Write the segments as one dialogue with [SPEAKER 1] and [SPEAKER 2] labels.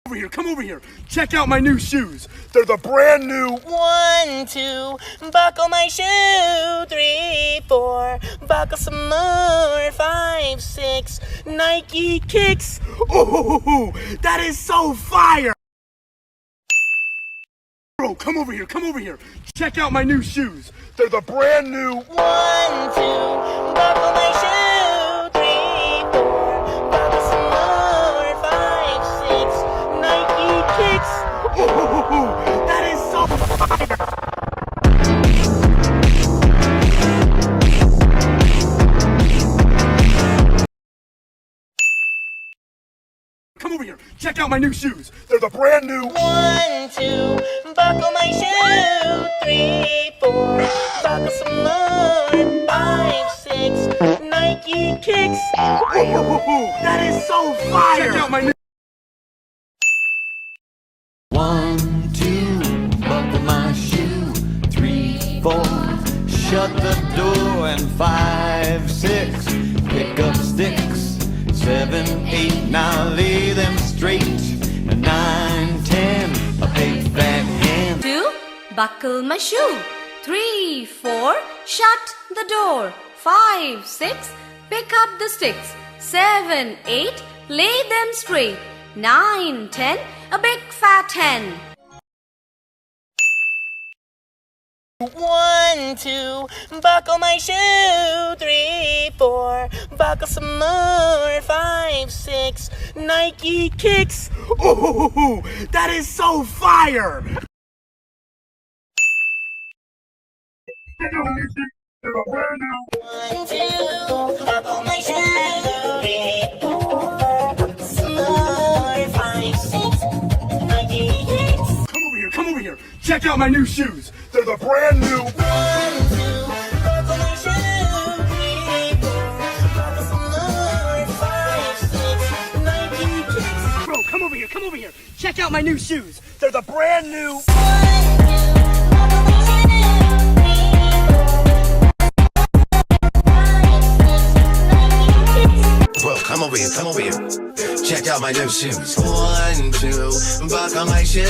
[SPEAKER 1] Over here, come over here. Check out my new shoes. They're the brand new
[SPEAKER 2] 1, 2, buckle my shoe. 3, 4, buckle some more. 5, 6, Nike kicks.
[SPEAKER 1] Oh, that is so fire! Bro, come over here, come over here. Check out my new shoes. They're the brand new
[SPEAKER 2] 1, 2, buckle my shoe. 3, 4, buckle some more. 5, 6, Nike kicks.
[SPEAKER 1] Oh, that is so fire! Come over here. Check out my new shoes. They're the brand new
[SPEAKER 2] 1, 2, buckle my shoe. 3, 4, buckle some more. 5, 6, Nike kicks.
[SPEAKER 1] Oh, that is so fire! Check out my new
[SPEAKER 3] 1, 2, buckle my shoe. 3, 4, shut the door. And 5, 6, pick up sticks. 7, 8, now lay them straight. 9, 10, a big fat hen.
[SPEAKER 4] 2, buckle my shoe. 3, 4, shut the door. 5, 6, pick up the sticks. 7, 8, lay them straight. 9, 10, a big fat hen.
[SPEAKER 2] 1, 2, buckle my shoe. 3, 4, buckle some more. 5, 6, Nike kicks.
[SPEAKER 1] Oh, that is so fire!
[SPEAKER 2] 1, 2, buckle my shoe. 3, 4, buckle some more. 5, 6, Nike kicks.
[SPEAKER 1] Come over here. Check out my new shoes. They're the brand new
[SPEAKER 2] 1, 2, buckle my shoe. 3, 4, buckle some more. 5, 6, Nike kicks.
[SPEAKER 1] Bro, come over here, come over here. Check out my new shoes. They're the brand new
[SPEAKER 2] 1, 2, buckle my shoe. 3, 4, 5, 6, Nike kicks.
[SPEAKER 5] Bro, come over here, come over here. Check out my new shoes. 1, 2, buckle my shoe.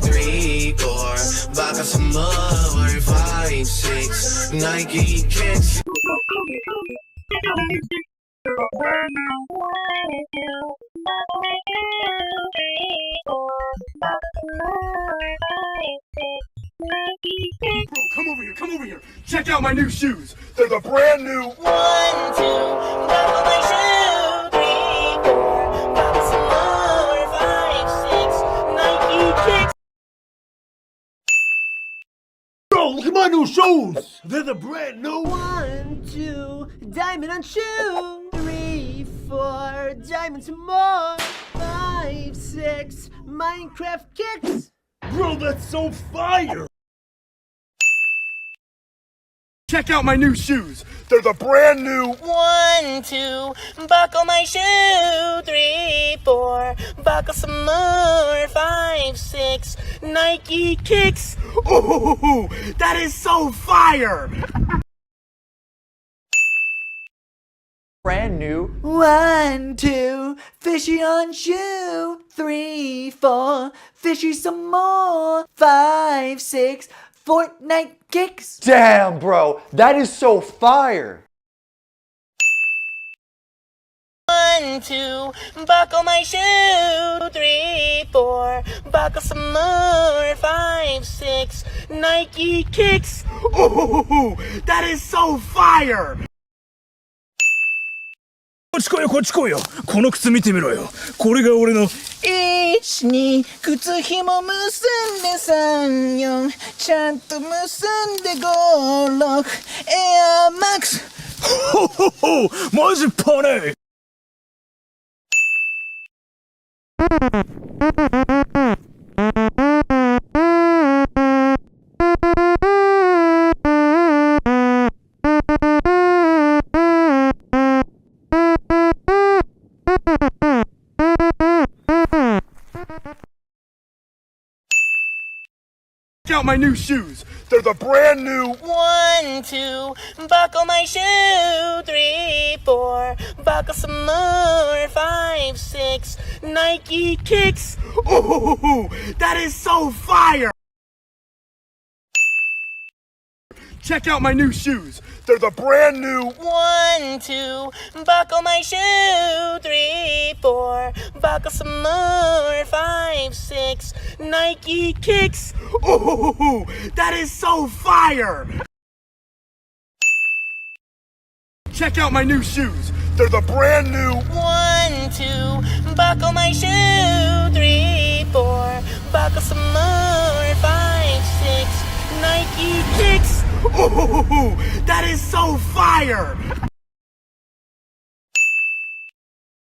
[SPEAKER 5] 3, 4, buckle some more. 5, 6, Nike kicks.
[SPEAKER 1] Bro, come over here, come over here. Check out my new shoes. They're the brand new
[SPEAKER 2] 1, 2, buckle my shoe. 3, 4, buckle some more. 5, 6, Nike kicks.
[SPEAKER 6] Bro, look at my new shoes! They're the brand new
[SPEAKER 7] 1, 2, diamond on shoe. 3, 4, diamond some more. 5, 6, Minecraft kicks.
[SPEAKER 6] Bro, that's so fire!
[SPEAKER 1] Check out my new shoes. They're the brand new
[SPEAKER 2] 1, 2, buckle my shoe. 3, 4, buckle some more. 5, 6, Nike kicks.
[SPEAKER 1] Oh, that is so fire!
[SPEAKER 3] Brand new
[SPEAKER 7] 1, 2, fishy on shoe. 3, 4, fishy some more. 5, 6, Fortnite kicks.
[SPEAKER 3] Damn, bro, that is so fire.
[SPEAKER 2] 1, 2, buckle my shoe. 3, 4, buckle some more. 5, 6, Nike kicks.
[SPEAKER 1] Oh, that is so fire!
[SPEAKER 6] こっち来いよ、こっち来いよ。この靴見てみろよ。これが俺の
[SPEAKER 2] 1、2、靴ひも結んで3、4、ちゃんと結んで5、6、エアマックス。
[SPEAKER 6] ほほほマジパネ。
[SPEAKER 1] Check out my new shoes. They're the brand new.
[SPEAKER 2] 1, 2, buckle my shoe. 3, 4, buckle some more. 5, 6, Nike kicks.
[SPEAKER 1] Ooh, that is so fire! Check out my new shoes. They're the brand new.
[SPEAKER 2] 1, 2, buckle my shoe. 3, 4, buckle some more. 5, 6, Nike kicks.
[SPEAKER 1] Ooh, that is so fire! Check out my new shoes. They're the brand new.
[SPEAKER 2] 1, 2, buckle my shoe. 3, 4, buckle some more. 5, 6, Nike kicks.
[SPEAKER 1] Ooh, that is so fire!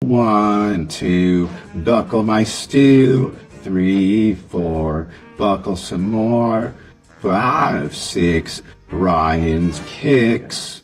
[SPEAKER 8] 1, 2, buckle my stew. 3, 4, buckle some more. 5, 6, Ryan's kicks.